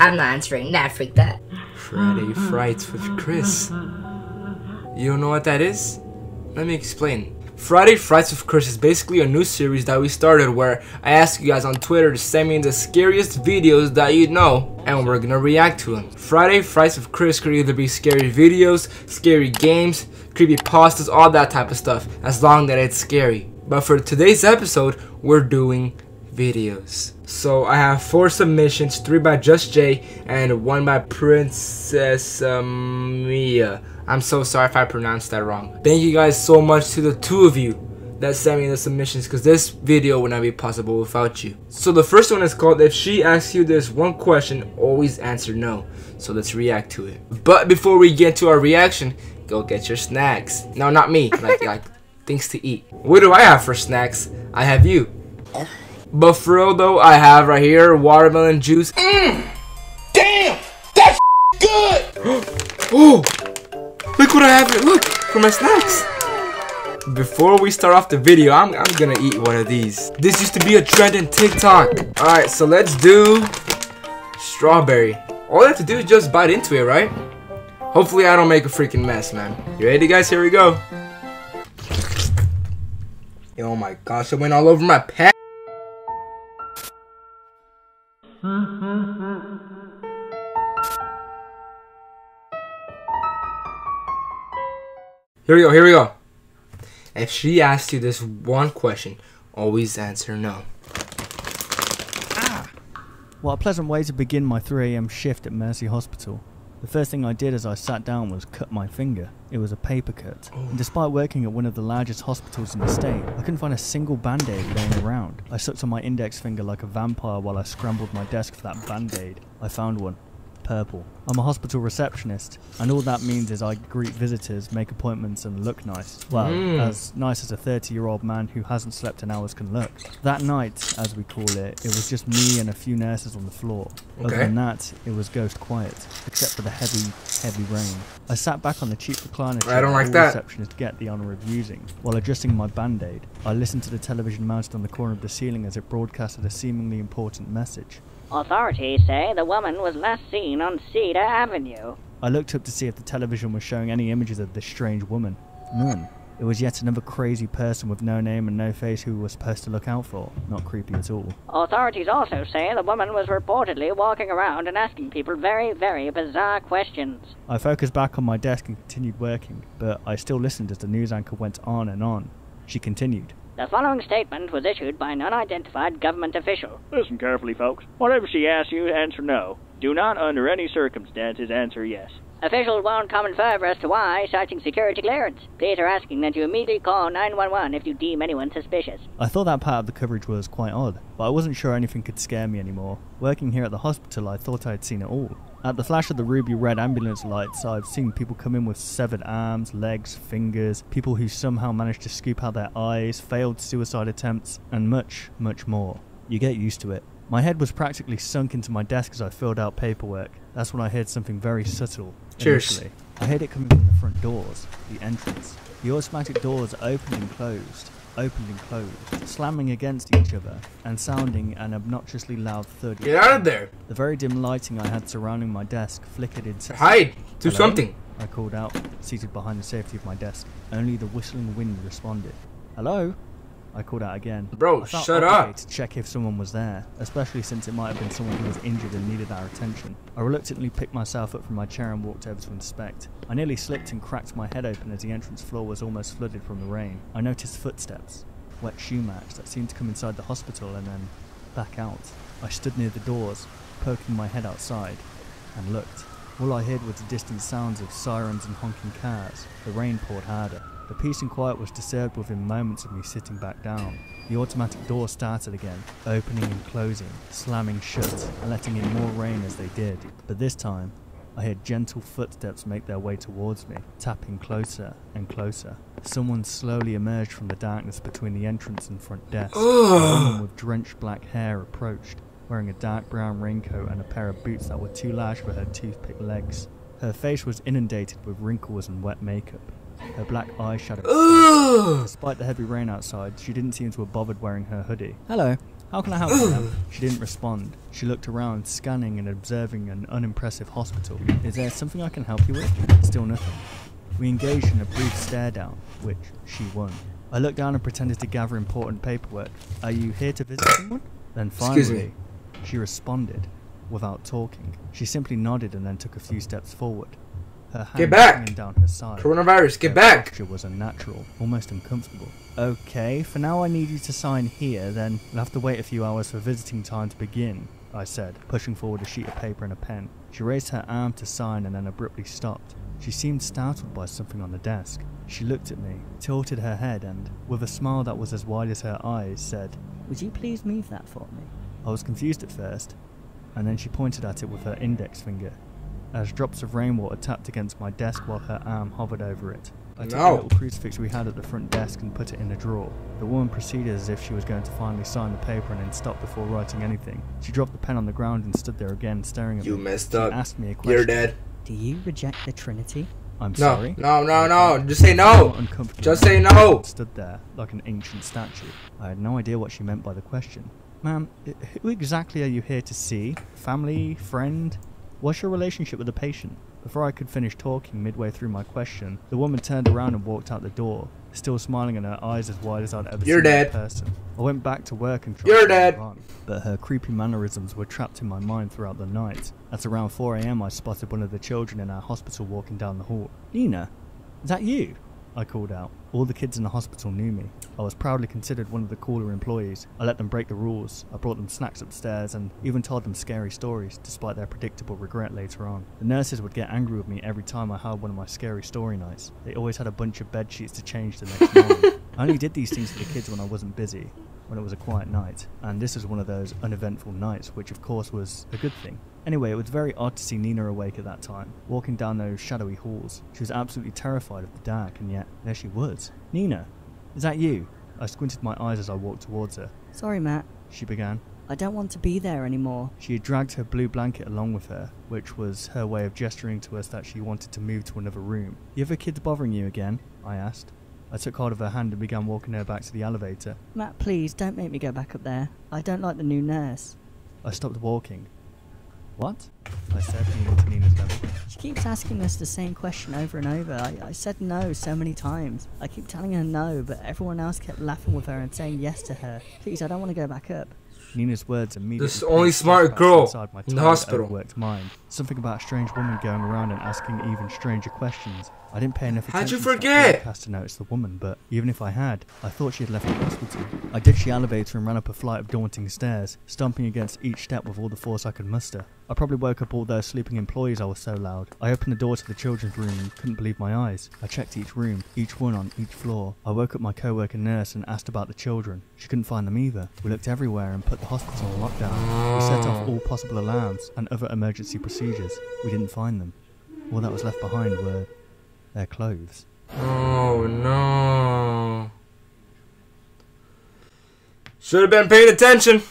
I'm not answering that, freak that. Friday Frights with Cris. You don't know what that is? Let me explain. Friday Frights with Cris is basically a new series that we started where I ask you guys on Twitter to send me the scariest videos that you know, and we're gonna react to them. Friday Frights with Cris could either be scary videos, scary games, creepypastas, all that type of stuff, as long as it's scary. But for today's episode, we're doing videos. So I have 4 submissions, 3 by Just Jay and 1 by Princess Mia. I'm so sorry if I pronounced that wrong. Thank you guys so much to the 2 of you that sent me the submissions, because this video would not be possible without you. So the first one is called If She Asks You This One Question, Always Answer No. So let's react to it. But before we get to our reaction, go get your snacks. No, not me, like things to eat. What do I have for snacks? I have you. But for real though, I have right here watermelon juice. Damn! That's good! Oh! Look what I have here, look! For my snacks! Before we start off the video, I'm gonna eat one of these. This used to be a trend in TikTok. Alright, so let's do strawberry. All I have to do is just bite into it, right? Hopefully I don't make a freaking mess, man. You ready guys? Here we go. Oh my gosh, it went all over my pad. Here we go. If she asks you this one question, always answer no. What a pleasant way to begin my 3 AM shift at Mercy Hospital. The first thing I did as I sat down was cut my finger. It was a paper cut. And despite working at one of the largest hospitals in the state, I couldn't find a single band-aid laying around. I sucked on my index finger like a vampire while I scrambled my desk for that band-aid. I found one. Purple. I'm a hospital receptionist, and all that means is I greet visitors, make appointments, and look nice. Well, as nice as a 30-year-old man who hasn't slept in hours can look. That night, as we call it, it was just me and a few nurses on the floor. Other than that, it was ghost quiet, except for the heavy rain. I sat back on the cheap recliner chair that all receptionists get the honour of using. While adjusting my band-aid, I listened to the television mounted on the corner of the ceiling as it broadcasted a seemingly important message. Authorities say the woman was last seen on Cedar Avenue. I looked up to see if the television was showing any images of this strange woman. None. It was yet another crazy person with no name and no face who we were supposed to look out for. Not creepy at all. Authorities also say the woman was reportedly walking around and asking people very, very bizarre questions. I focused back on my desk and continued working, but I still listened as the news anchor went on and on. She continued. The following statement was issued by an unidentified government official. Listen carefully, folks. Whatever she asks you, answer no. Do not, under any circumstances, answer yes. Officials won't comment further as to why, citing security clearance. Police are asking that you immediately call 911 if you deem anyone suspicious. I thought that part of the coverage was quite odd, but I wasn't sure anything could scare me anymore. Working here at the hospital, I thought I had seen it all. At the flash of the ruby red ambulance lights, I've seen people come in with severed arms, legs, fingers, people who somehow managed to scoop out their eyes, failed suicide attempts, and much, much more. You get used to it. My head was practically sunk into my desk as I filled out paperwork. That's when I heard something very subtle. Cheers. Initially. I heard it coming from the front doors, the entrance. The automatic doors opened and closed, slamming against each other, and sounding an obnoxiously loud thud. Get out of there! The very dim lighting I had surrounding my desk flickered incessantly. Hide! Do Hello? something! I called out, seated behind the safety of my desk. Only the whistling wind responded. Hello? I called out again. Bro, I felt shut obligated up! to check if someone was there, especially since it might have been someone who was injured and needed our attention. I reluctantly picked myself up from my chair and walked over to inspect. I nearly slipped and cracked my head open as the entrance floor was almost flooded from the rain. I noticed footsteps, wet shoe marks that seemed to come inside the hospital and then back out. I stood near the doors, poking my head outside, and looked. All I heard was the distant sounds of sirens and honking cars. The rain poured harder. The peace and quiet was disturbed within moments of me sitting back down. The automatic door started again, opening and closing, slamming shut, and letting in more rain as they did. But this time, I heard gentle footsteps make their way towards me, tapping closer and closer. Someone slowly emerged from the darkness between the entrance and front desk. A woman with drenched black hair approached, wearing a dark brown raincoat and a pair of boots that were too large for her toothpick legs. Her face was inundated with wrinkles and wet makeup. Her black eyeshadow. Despite the heavy rain outside, she didn't seem to have bothered wearing her hoodie. Hello, How can I help you, ma'am? She didn't respond. She looked around, scanning and observing an unimpressive hospital. Is there something I can help you with? Still nothing. We engaged in a brief stare down, which she won. I looked down and pretended to gather important paperwork. Are you here to visit someone? Then finally, she responded without talking. She simply nodded and then took a few steps forward. Her hand hanging down her side. Coronavirus, get back! Her posture was unnatural, almost uncomfortable. Okay, for now I need you to sign here, then we'll have to wait a few hours for visiting time to begin, I said, pushing forward a sheet of paper and a pen. She raised her arm to sign and then abruptly stopped. She seemed startled by something on the desk. She looked at me, tilted her head and, with a smile that was as wide as her eyes, said, "Would you please move that for me?" I was confused at first, and then she pointed at it with her index finger, as drops of rainwater tapped against my desk while her arm hovered over it. I took the little crucifix we had at the front desk and put it in a drawer. The woman proceeded as if she was going to finally sign the paper and then stopped before writing anything. She dropped the pen on the ground and stood there again, staring at me. You messed up. She asked me a question. You're dead. Do you reject the Trinity? I'm sorry. No. Just say no. Just say no. Stood there like an ancient statue. I had no idea what she meant by the question. Ma'am, who exactly are you here to see? Family? Friend? What's your relationship with the patient? Before I could finish talking midway through my question, the woman turned around and walked out the door, still smiling and her eyes as wide as I'd ever seen in person. I went back to work and tried to run, but her creepy mannerisms were trapped in my mind throughout the night. At around 4 AM I spotted one of the children in our hospital walking down the hall. "Nina, is that you?" I called out. All the kids in the hospital knew me. I was proudly considered one of the cooler employees. I let them break the rules. I brought them snacks upstairs and even told them scary stories, despite their predictable regret later on. The nurses would get angry with me every time I held one of my scary story nights. They always had a bunch of bed sheets to change the next morning. I only did these things for the kids when I wasn't busy, when it was a quiet night, and this was one of those uneventful nights, which of course was a good thing. Anyway, it was very odd to see Nina awake at that time, walking down those shadowy halls. She was absolutely terrified of the dark, and yet there she was. "Nina, is that you?" I squinted my eyes as I walked towards her. "Sorry, Matt," she began. "I don't want to be there anymore." She had dragged her blue blanket along with her, which was her way of gesturing to us that she wanted to move to another room. "The other kids bothering you again?" I asked. I took hold of her hand and began walking her back to the elevator. "Matt, please, don't make me go back up there. I don't like the new nurse." I stopped walking. "What?" I said, kneeling to Nina's level. "She keeps asking us the same question over and over. I said no so many times. I keep telling her no, but everyone else kept laughing with her and saying yes to her. Please, I don't want to go back up." Nina's words immediately... This only smart girl in the hospital. ...overworked mind. Something about a strange woman going around and asking even stranger questions. I didn't pay enough attention. How'd you forget? To notice the woman, but even if I had, I thought she had left the hospital. I ditched the elevator and ran up a flight of daunting stairs, stomping against each step with all the force I could muster. I probably woke up all those sleeping employees. I was so loud. I opened the door to the children's room and couldn't believe my eyes. I checked each room, each one on each floor. I woke up my co-worker nurse and asked about the children. She couldn't find them either. We looked everywhere and put the hospital on lockdown. We set off all possible alarms and other emergency procedures. We didn't find them. All that was left behind were their clothes. Oh no. Should have been paying attention.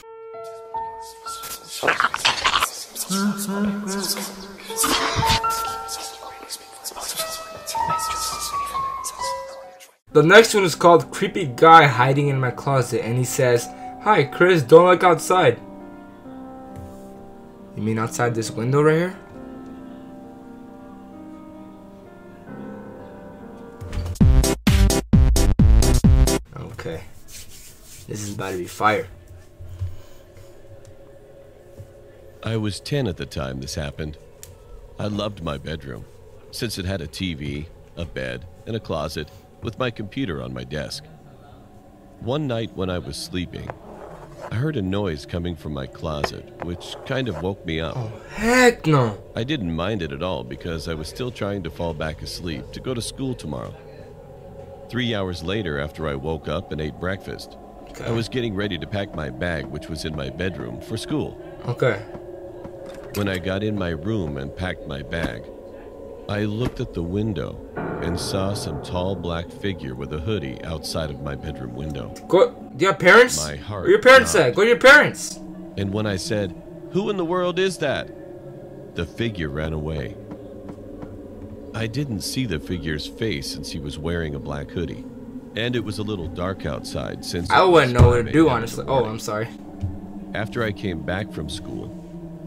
The next one is called Creepy Guy Hiding in My Closet, and he says, "Hi Chris, don't look outside." You mean outside this window right here? Okay. This is about to be fire. I was 10 at the time this happened. I loved my bedroom, since it had a TV, a bed, and a closet with my computer on my desk. One night when I was sleeping, I heard a noise coming from my closet, which kind of woke me up. Oh, heck no! I didn't mind it at all because I was still trying to fall back asleep to go to school tomorrow. 3 hours later, after I woke up and ate breakfast, I was getting ready to pack my bag, which was in my bedroom, for school. Okay. When I got in my room and packed my bag, I looked at the window and saw some tall black figure with a hoodie outside of my bedroom window. Go. Do you have parents? My heart Where your parents at? Go to your parents. And when I said, "Who in the world is that?" the figure ran away. I didn't see the figure's face since he was wearing a black hoodie, and it was a little dark outside since I wouldn't know what to do, honestly. Oh, I'm sorry. After I came back from school,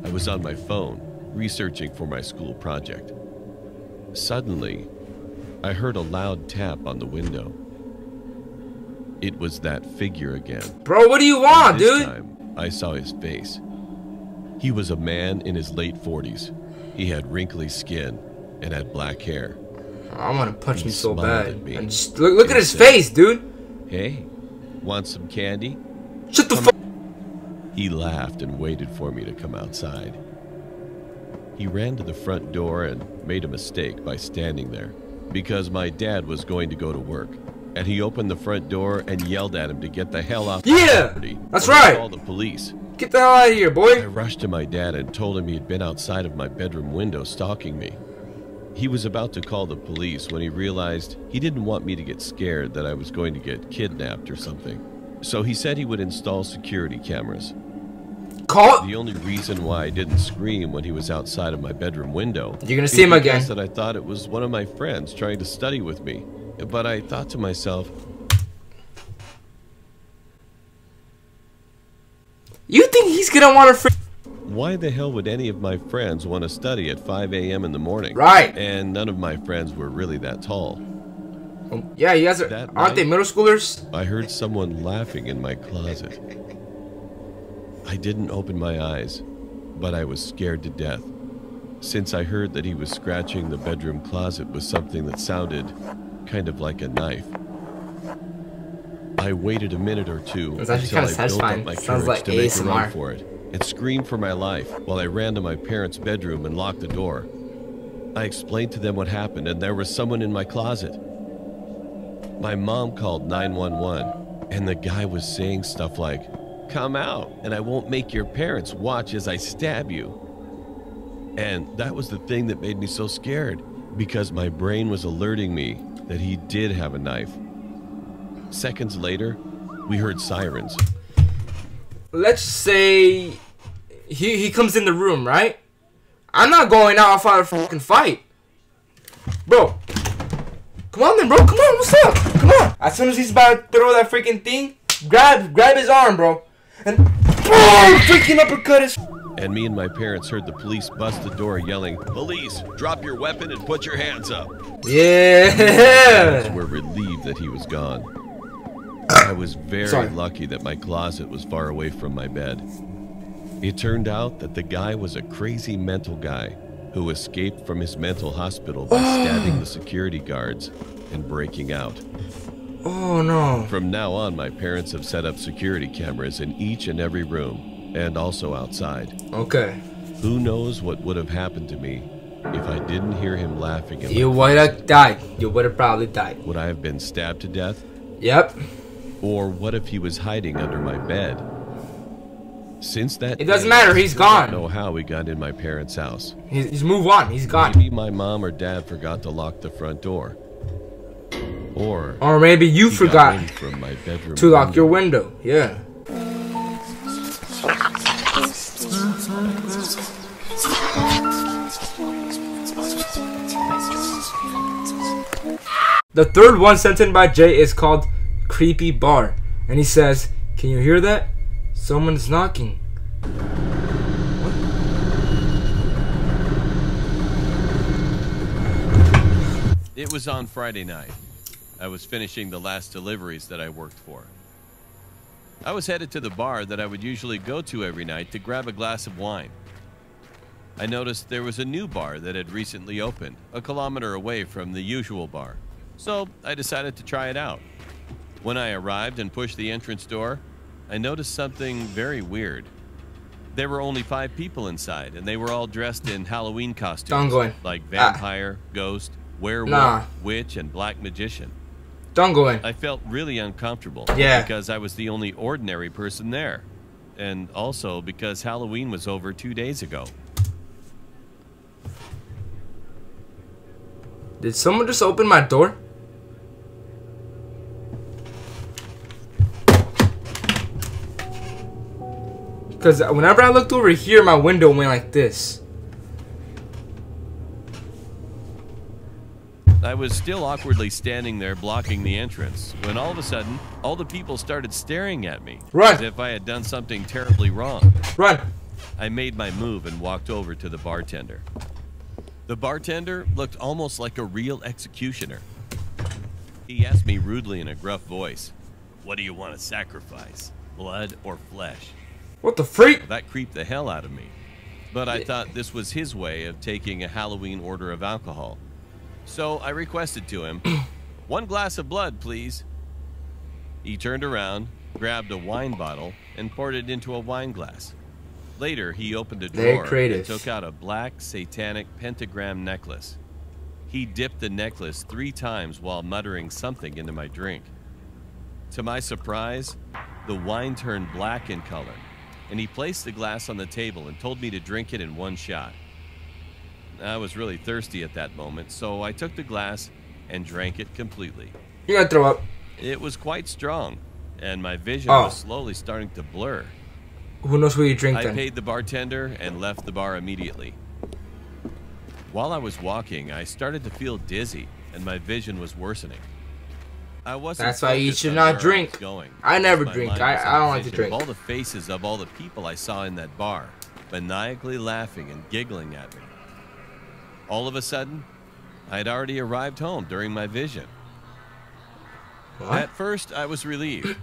I was on my phone researching for my school project. Suddenly, I heard a loud tap on the window. It was that figure again. Bro, what do you want, This dude? time, I saw his face. He was a man in his late 40s. He had wrinkly skin and had black hair. I want to punch He him so smiled bad. at me And just look at his said, face, dude. "Hey, want some candy?" Shut the fuck. He laughed and waited for me to come outside. He ran to the front door and made a mistake by standing there because my dad was going to go to work. And he opened the front door and yelled at him to get the hell off the Yeah, property. that's or right. Call the police. Get the hell out of here, I boy. rushed to my dad and told him he had been outside of my bedroom window stalking me. He was about to call the police when he realized he didn't want me to get scared that I was going to get kidnapped or something. So he said he would install security cameras. Call. The only reason why I didn't scream when he was outside of my bedroom window You're gonna see him is again. because that I thought it was one of my friends trying to study with me. But I thought to myself, You think he's gonna want to why the hell would any of my friends want to study at 5 a.m. in the morning? Right. And none of my friends were really that tall. Yeah, you guys are, That aren't they night- middle schoolers? I heard someone laughing in my closet. I didn't open my eyes, but I was scared to death, since I heard that he was scratching the bedroom closet with something that sounded kind of like a knife. I waited a minute or two It's actually until kinda I built satisfying. up my Sounds courage like to make a ASMR. run for it and screamed for my life while I ran to my parents' bedroom and locked the door. I explained to them what happened, and there was someone in my closet. My mom called 911, and the guy was saying stuff like, "Come out, and I won't make your parents watch as I stab you." And that was the thing that made me so scared, because my brain was alerting me that he did have a knife. Seconds later, we heard sirens. Let's say he comes in the room, right? I'm not going out for a fucking fight, bro. Come on, then, bro. Come on, what's up? Come on. As soon as he's about to throw that freaking thing, grab his arm, bro, and freaking uppercut his. And me and my parents heard the police bust the door yelling, "Police, drop your weapon and put your hands up." Yeah. Parents were relieved that he was gone. I was very lucky that my closet was far away from my bed. It turned out that the guy was a crazy mental guy who escaped from his mental hospital by stabbing the security guards and breaking out. Oh no. From now on, my parents have set up security cameras in each and every room and also outside. Okay. Who knows what would have happened to me if I didn't hear him laughing at You my would have died. You would have probably died. Would I have been stabbed to death? Yep. Or what if he was hiding under my bed? Since that It doesn't day, matter, he's I still don't gone. know how we got in my parents' house. He's moved on. He's gone. Maybe my mom or dad forgot to lock the front door. Or Maybe you he forgot got in from my bedroom to lock window. your window. Yeah. The third one sent in by Jay is called Creepy Bar. And he says, "Can you hear that? Someone's knocking." It was on Friday night. I was finishing the last deliveries that I worked for. I was headed to the bar that I would usually go to every night to grab a glass of wine. I noticed there was a new bar that had recently opened, a kilometer away from the usual bar. So I decided to try it out. When I arrived and pushed the entrance door, I noticed something very weird. There were only 5 people inside, and they were all dressed in Halloween costumes. Don't go in. Like vampire, ghost, werewolf, Nah. witch, and black magician. Don't go in. I felt really uncomfortable. Yeah. Because I was the only ordinary person there. And also because Halloween was over 2 days ago. Did someone just open my door? Because whenever I looked over here, my window went like this. I was still awkwardly standing there blocking the entrance when all of a sudden, all the people started staring at me. Run! As if I had done something terribly wrong. Run! I made my move and walked over to the bartender. The bartender looked almost like a real executioner. He asked me rudely in a gruff voice, "What do you want to sacrifice, blood or flesh?" What the freak? That creeped the hell out of me. But I thought this was his way of taking a Halloween order of alcohol. So I requested to him, "1 glass of blood, please." He turned around, grabbed a wine bottle, and poured it into a wine glass. Later, he opened a Very drawer and creative. took out a black satanic pentagram necklace. He dipped the necklace 3 times while muttering something into my drink. To my surprise, the wine turned black in color, and he placed the glass on the table and told me to drink it in 1 shot. I was really thirsty at that moment, so I took the glass and drank it completely. You gotta throw up. It was quite strong, and my vision was slowly starting to blur. Who knows what you drink I then? paid the bartender and left the bar immediately. While I was walking, I started to feel dizzy, and my vision was worsening. I wasn't That's why you focused should on not where I was drink. going. I never My drink. mind I was don't on like to vision drink. of all the faces of all the people I saw in that bar, maniacally laughing and giggling at me. All of a sudden, I had already arrived home during my vision. What? At first, I was relieved.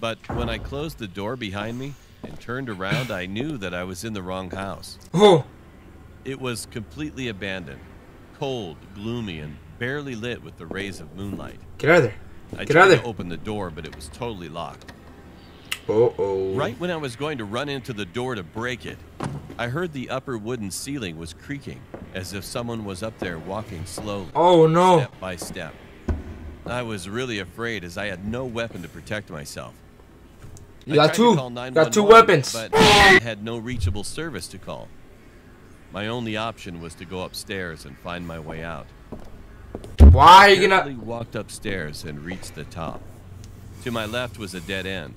But when I closed the door behind me and turned around, I knew that I was in the wrong house. Oh, It was completely abandoned, cold, gloomy, and barely lit with the rays of moonlight. get out of there. I Get out of tried to there. open the door, but it was totally locked. Uh-oh. Right when I was going to run into the door to break it, I heard the upper wooden ceiling was creaking, as if someone was up there walking slowly, Oh, no. step by step. I was really afraid as I had no weapon to protect myself. You I got tried to two. call Got two 911, weapons. But I had no reachable service to call. My only option was to go upstairs and find my way out. Why are you Carefully gonna... walked upstairs and reached the top. To my left was a dead end,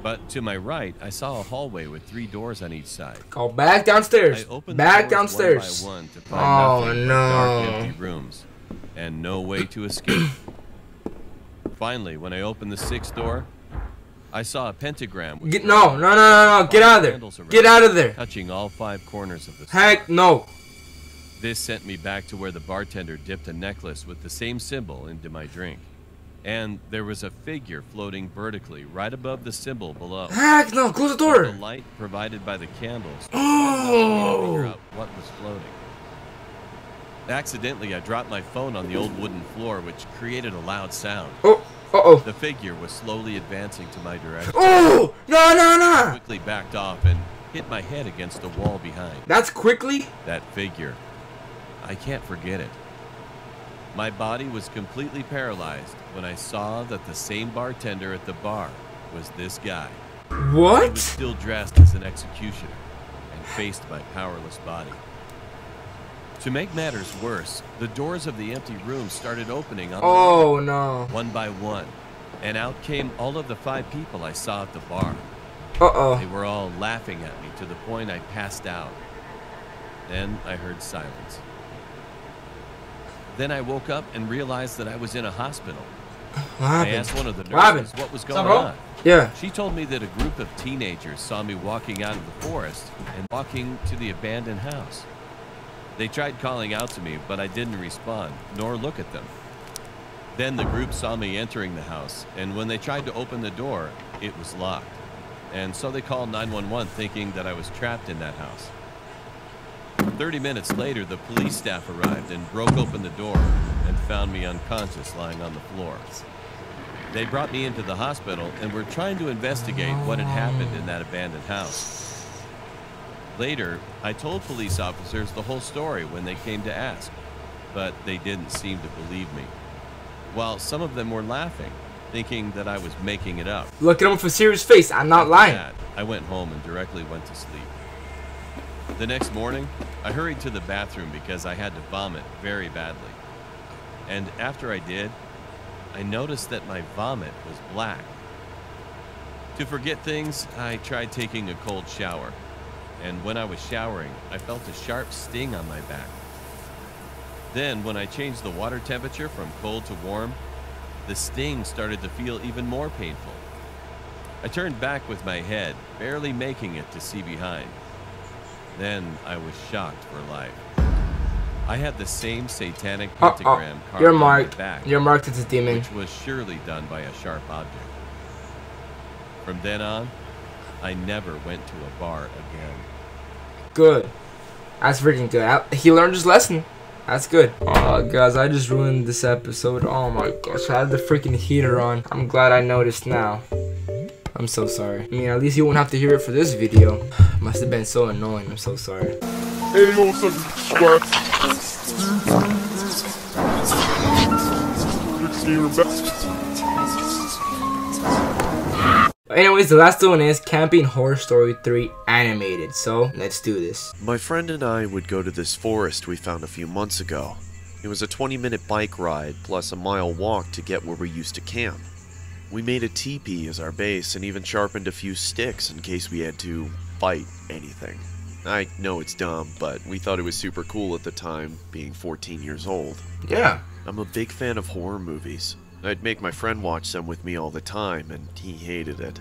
but to my right I saw a hallway with 3 doors on each side. Go back downstairs. I opened Back the doors downstairs. one by one to find Oh, nothing but dark, no. empty rooms, and no way to escape. Finally, when I opened the 6th door, I saw a pentagram with No. Get out of there. candles around, Get out of there. touching all 5 corners of the Heck no. This sent me back to where the bartender dipped a necklace with the same symbol into my drink. And there was a figure floating vertically right above the symbol below. Heck no. Close the The door. light provided by the candles Oh. figure out what was floating. Accidentally, I dropped my phone on the old wooden floor, which created a loud sound. Oh. Uh-oh. The figure was slowly advancing to my direction. Oh. No. Quickly backed off and hit my head against the wall behind. That's quickly? That figure. I can't forget it. My body was completely paralyzed when I saw that the same bartender at the bar was this guy. He was What? still dressed as an executioner and faced my powerless body. To make matters worse, the doors of the empty room started opening on Oh no. one by one, and out came all of the 5 people I saw at the bar. Uh-oh. They were all laughing at me to the point I passed out. Then I heard silence. Then I woke up and realized that I was in a hospital. What I happened? asked one of the What happened? nurses what was What's going up, bro? on. Yeah. She told me that a group of teenagers saw me walking out of the forest and walking to the abandoned house. They tried calling out to me, but I didn't respond, nor look at them. Then the group saw me entering the house, and when they tried to open the door, it was locked. And so they called 911 thinking that I was trapped in that house. 30 minutes later, the police staff arrived and broke open the door and found me unconscious lying on the floor. They brought me into the hospital and were trying to investigate what had happened in that abandoned house. Later, I told police officers the whole story when they came to ask, but they didn't seem to believe me. While some of them were laughing, thinking that I was making it up. Look at him with a serious face. I'm not After lying. that, I went home and directly went to sleep. The next morning, I hurried to the bathroom because I had to vomit very badly. And after I did, I noticed that my vomit was black. To forget things, I tried taking a cold shower. And when I was showering, I felt a sharp sting on my back. Then, when I changed the water temperature from cold to warm, the sting started to feel even more painful. I turned back with my head, barely making it to see behind. Then I was shocked for life. I had the same satanic pentagram carved you're on marked. my back, You're marked as a demon. which was surely done by a sharp object. From then on, I never went to a bar again. Good. That's freaking good. He learned his lesson. That's good. Oh, guys, I just ruined this episode. Oh my gosh, I had the freaking heater on. I'm glad I noticed now. I'm so sorry. I mean, at least you won't have to hear it for this video. Must have been so annoying. I'm so sorry. Hey, yo, what's up, squad? Anyways, the last one is Camping Horror Story 3 Animated. So, let's do this. My friend and I would go to this forest we found a few months ago. It was a 20-minute bike ride plus a mile walk to get where we used to camp. We made a teepee as our base and even sharpened a few sticks in case we had to fight anything. I know it's dumb, but we thought it was super cool at the time, being 14 years old. Yeah. I'm a big fan of horror movies. I'd make my friend watch them with me all the time, and he hated it.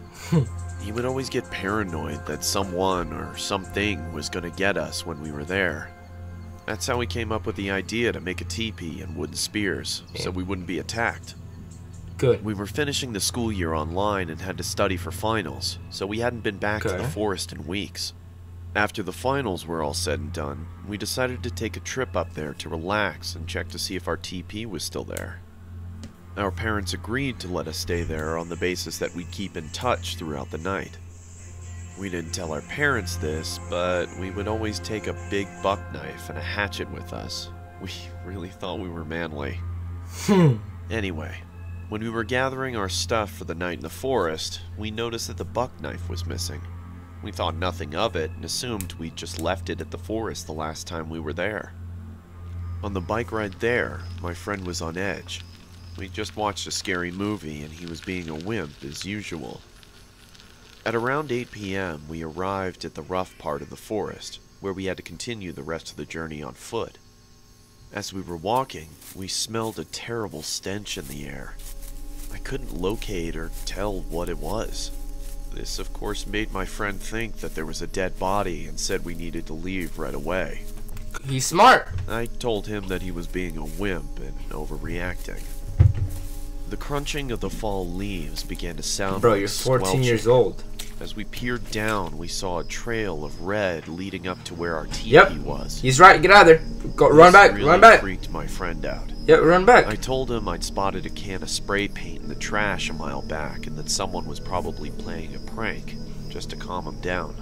He would always get paranoid that someone or something was gonna get us when we were there. That's how we came up with the idea to make a teepee and wooden spears, so we wouldn't be attacked. Good. We were finishing the school year online and had to study for finals, so we hadn't been back to the forest in weeks. After the finals were all said and done, we decided to take a trip up there to relax and check to see if our teepee was still there. Our parents agreed to let us stay there on the basis that we'd keep in touch throughout the night. We didn't tell our parents this, but we would always take a big buck knife and a hatchet with us. We really thought we were manly. Anyway, when we were gathering our stuff for the night in the forest, we noticed that the buck knife was missing. We thought nothing of it and assumed we'd just left it at the forest the last time we were there. On the bike ride there, my friend was on edge. We just watched a scary movie and he was being a wimp as usual. At around 8 p.m. we arrived at the rough part of the forest, where we had to continue the rest of the journey on foot. As we were walking, we smelled a terrible stench in the air. I couldn't locate or tell what it was. This of course made my friend think that there was a dead body and said we needed to leave right away. He's smart. I told him that he was being a wimp and overreacting. The crunching of the fall leaves began to sound Bro, like you're 14 squelching. years old. As we peered down, we saw a trail of red leading up to where our teepee was. He's right. Get out of there. Go, run back. Really run back. Freaked my friend out. Yep, run back. I told him I'd spotted a can of spray paint in the trash a mile back and that someone was probably playing a prank, just to calm him down.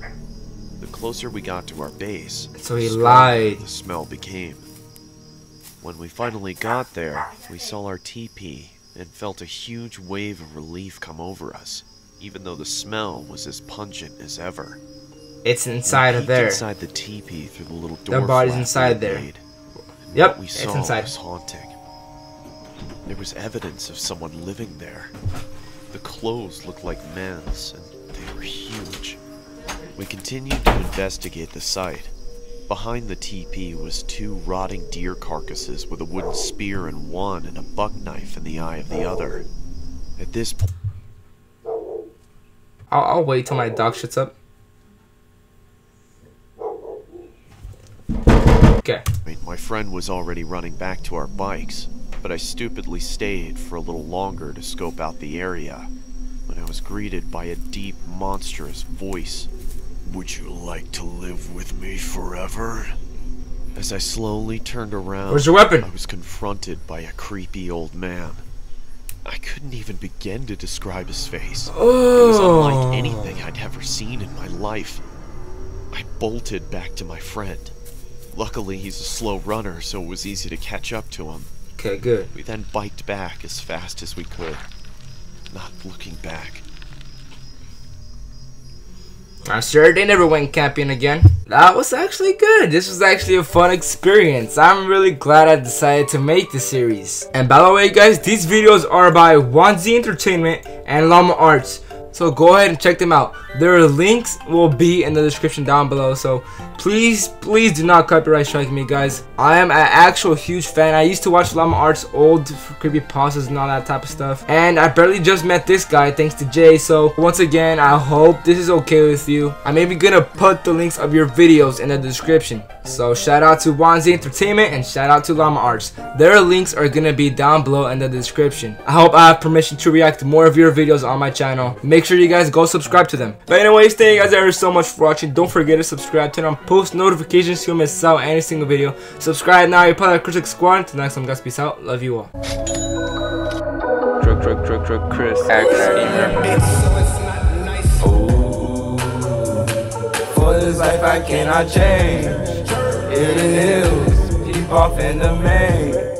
The closer we got to our base, So he the stronger lied. the smell became. When we finally got there, we saw our teepee and felt a huge wave of relief come over us, even though the smell was as pungent as ever. It's inside of there. Inside the teepee through the little door. Their body's flap inside we there. made. Yep, What we it's saw inside. was haunting. There was evidence of someone living there. The clothes looked like men's, and they were huge. We continued to investigate the site. Behind the teepee was 2 rotting deer carcasses with a wooden spear in one and a buck knife in the eye of the other. At this point, I'll wait till my dog shuts up. Okay. my friend was already running back to our bikes, but I stupidly stayed for a little longer to scope out the area when I was greeted by a deep, monstrous voice. "Would you like to live with me forever?" As I slowly turned around, Where's your weapon? I was confronted by a creepy old man. I couldn't even begin to describe his face. It was unlike anything I'd ever seen in my life. I bolted back to my friend. Luckily, he's a slow runner, so it was easy to catch up to him. Okay, good. We then biked back as fast as we could, not looking back. I'm sure they never went camping again. That was actually good. This was actually a fun experience. I'm really glad I decided to make this series. And by the way guys, these videos are by Wanzi Entertainment and Llama Arts. So go ahead and check them out. Their links will be in the description down below. So please do not copyright strike me, guys. I am an actual huge fan. I used to watch Llama Art's old creepypastas and all that type of stuff. And I barely just met this guy thanks to Jay. So once again, I hope this is okay with you. I'm maybe gonna put the links of your videos in the description. So shout out to Wanzi Entertainment and shout out to Llama Arts. Their links are gonna be down below in the description. I hope I have permission to react to more of your videos on my channel. Make sure you guys go subscribe to them. But anyways, thank you guys ever so much for watching. Don't forget to subscribe, turn on post notifications so you don't miss out any single video. Subscribe now, you're part of the CrisxSquad. Until next time, guys, peace out. Love you all. CrisxGamer. For this life I cannot change. In the hills, keep off in the main.